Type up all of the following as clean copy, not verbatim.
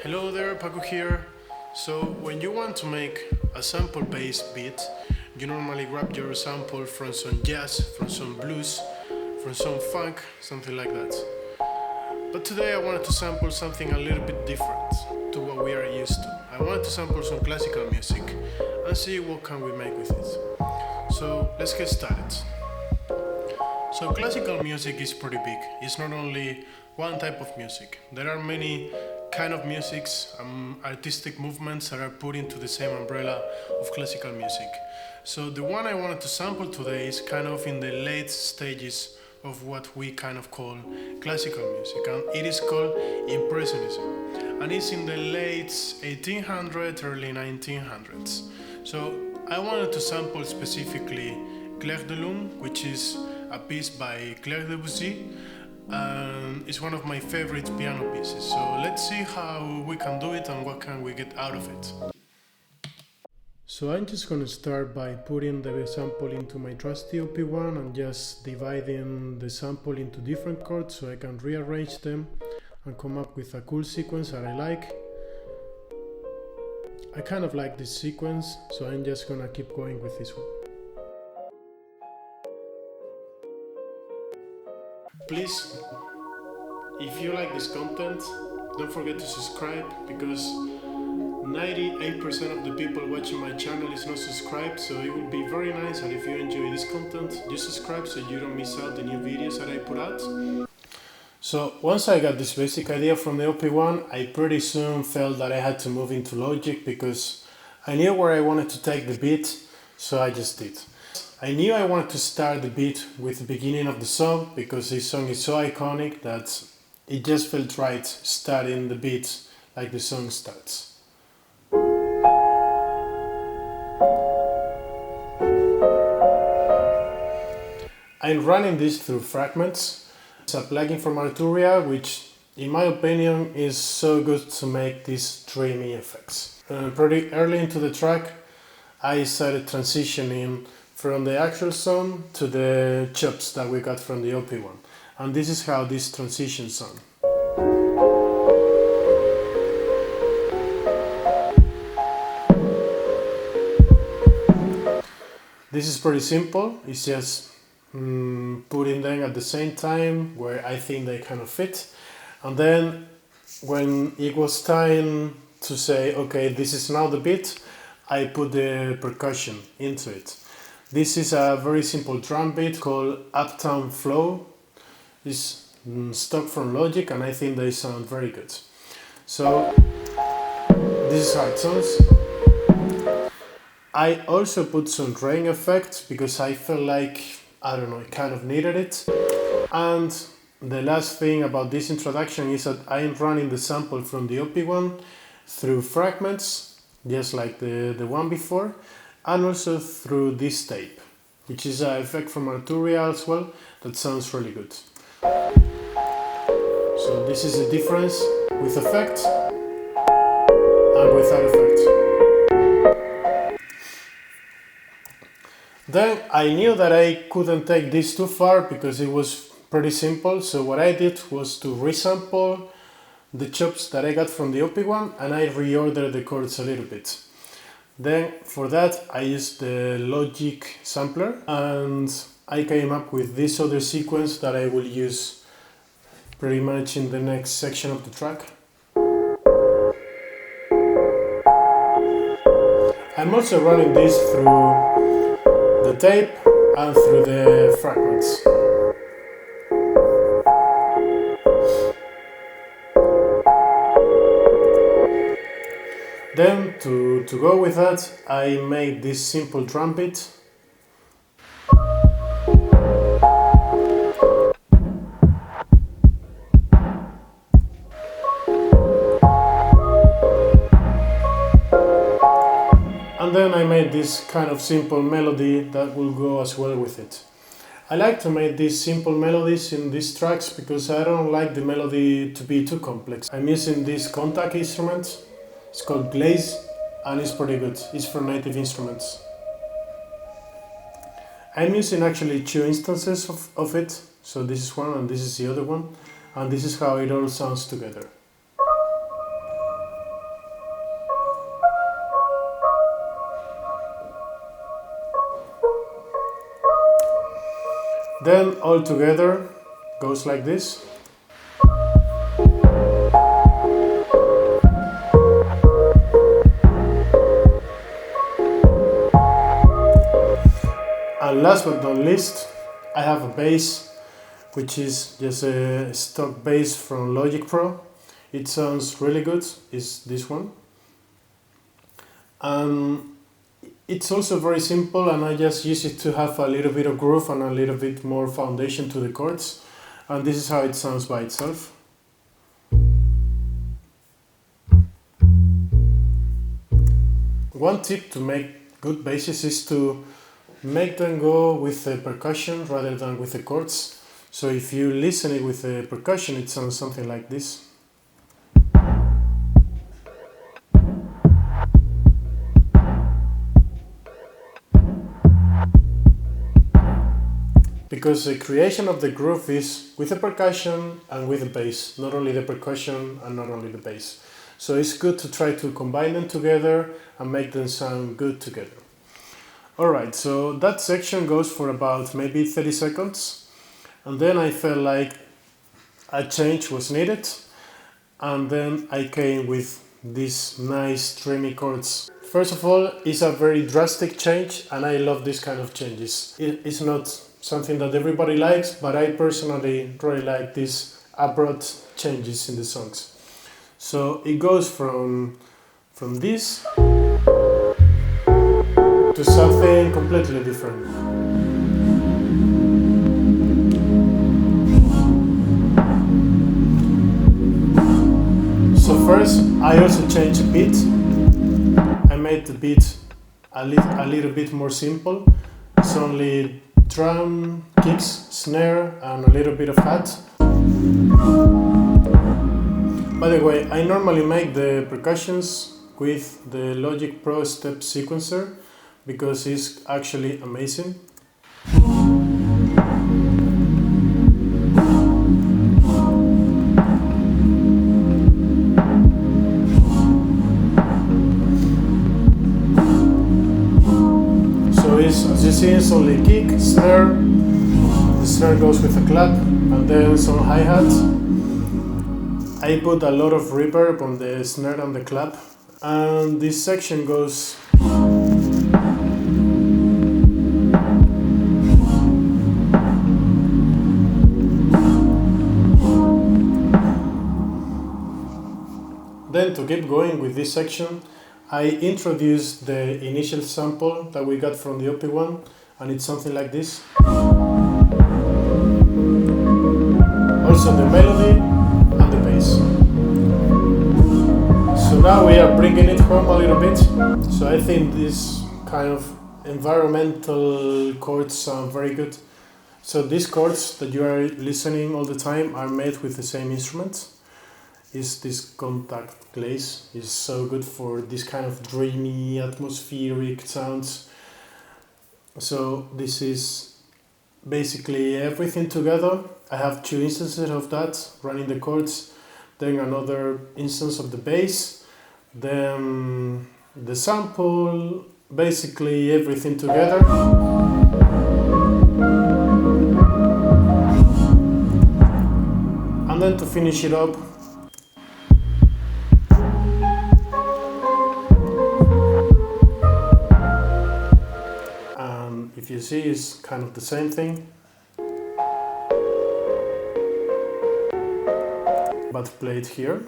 Hello there, Paco here. So when you want to make a sample-based beat, you normally grab your sample from some jazz, from some blues, from some funk, something like that. But today I wanted to sample something a little bit different to what we are used to. I wanted to sample some classical music and see what can we make with it. So let's get started. So classical music is pretty big. It's not only one type of music. There are many kind of musics, artistic movements that are put into the same umbrella of classical music. So the one I wanted to sample today is kind of in the late stages of what we kind of call classical music, and it is called Impressionism, and it's in the late 1800s, early 1900s. So I wanted to sample specifically Clair de Lune, which is a piece by Clair de Debussy, and it's one of my favorite piano pieces. So let's see how we can do it and what can we get out of it. So I'm just going to start by putting the sample into my trusty OP1 and just dividing the sample into different chords so I can rearrange them and come up with a cool sequence that I like. I kind of like this sequence, so I'm just going to keep going with this one. Please, if you like this content, don't forget to subscribe, because 98% of the people watching my channel is not subscribed, so it would be very nice that if you enjoy this content, you subscribe so you don't miss out the new videos that I put out. So once I got this basic idea from the OP1, I pretty soon felt that I had to move into Logic because I knew where I wanted to take the beat, so I just did. I knew I wanted to start the beat with the beginning of the song because this song is so iconic that it just felt right starting the beat like the song starts. I'm running this through Fragments. It's a plugin from Arturia, which in my opinion is so good to make these dreamy effects. Pretty early into the track I started transitioning from the actual song to the chops that we got from the OP1. And this is how this transition sound. This is pretty simple. It's just putting them at the same time where I think they kind of fit. And then when it was time to say, okay, this is now the beat, I put the percussion into it. This is a very simple drum beat called Uptown Flow. It's stock from Logic and I think they sound very good. So this is how it sounds. I also put some rain effect because I felt like, I don't know, I kind of needed it. And the last thing about this introduction is that I am running the sample from the OP1 through Fragments, just like the one before, and also through this tape, which is an effect from Arturia as well, that sounds really good. So this is the difference with effect and without effect. Then I knew that I couldn't take this too far because it was pretty simple, so what I did was to resample the chops that I got from the OP1 and I reordered the chords a little bit. Then for that I used the Logic sampler and I came up with this other sequence that I will use pretty much in the next section of the track. I'm also running this through the tape and through the Fragments. Then to go with that, I made this simple drum beat. And then I made this kind of simple melody that will go as well with it. I like to make these simple melodies in these tracks because I don't like the melody to be too complex. I'm using this Kontakt instrument. It's called Glaze and it's pretty good. It's for Native Instruments. I'm using actually two instances of it. So this is one and this is the other one. And this is how it all sounds together. Then all together goes like this. And last but not least, I have a bass, which is just a stock bass from Logic Pro. It sounds really good, it's this one. It's also very simple, and I just use it to have a little bit of groove and a little bit more foundation to the chords. And this is how it sounds by itself. One tip to make good basses is to make them go with the percussion rather than with the chords. So if you listen it with the percussion, it sounds something like this. Because the creation of the groove is with the percussion and with the bass, not only the percussion and not only the bass. So it's good to try to combine them together and make them sound good together. Alright, so that section goes for about maybe 30 seconds, and then I felt like a change was needed, and then I came with these nice dreamy chords. First of all, it's a very drastic change, and I love this kind of changes. It's not something that everybody likes, but I personally really like these abrupt changes in the songs. So it goes from this to something completely different. So first, I also changed the beat. I made the beat a little bit more simple. It's only drum, kicks, snare, and a little bit of hat. By the way, I normally make the percussions with the Logic Pro step sequencer, because it's actually amazing. So as you see, it's only kick, snare, the snare goes with a clap, and then some hi-hat. I put a lot of reverb on the snare and the clap, and this section goes Then to keep going with this section, I introduced the initial sample that we got from the OP1, and it's something like this. Also the melody and the bass. So now we are bringing it home a little bit. So I think this kind of environmental chords sound very good. So these chords that you are listening all the time are made with the same instrument. Is this Kontakt Glaze. Is so good for this kind of dreamy, atmospheric sounds. So this is basically everything together. I have two instances of that, running the chords, then another instance of the bass, then the sample, basically everything together. And then to finish it up, if you see, it's kind of the same thing, but played here.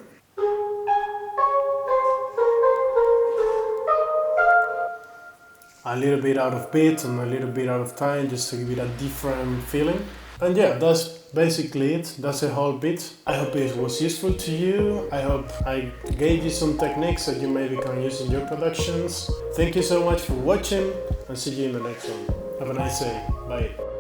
A little bit out of beat and a little bit out of time, just to give it a different feeling. And yeah, that's basically it. That's the whole bit. I hope it was useful to you. I hope I gave you some techniques that you maybe can use in your productions. Thank you so much for watching, and see you in the next one. Have a nice day. Bye.